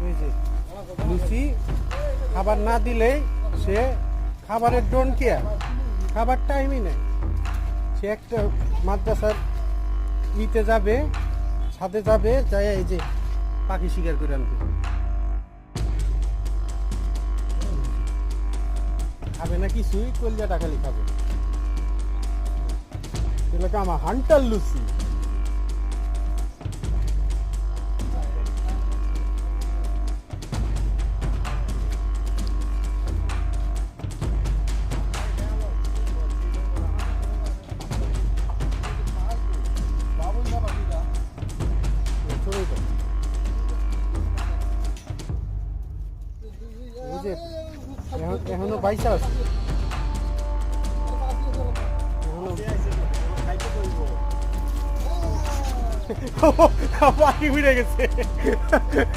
এই যে লুচি খাবার না দিলেই সে খাবারের ডোন কেয়ার, খাবার টাইমই নেই। সে একটা মাদ্রাসার ইতে যাবে, ছাদে যাবে, যাই এই যে পাখি শিকার করে আনবে। খাবে না কিছুই, কলিজাটা খালি খাবে। এলাকা আমার হান্টার লুচি। এখনো বাইসা আছে, পাখি উড়ে গেছে।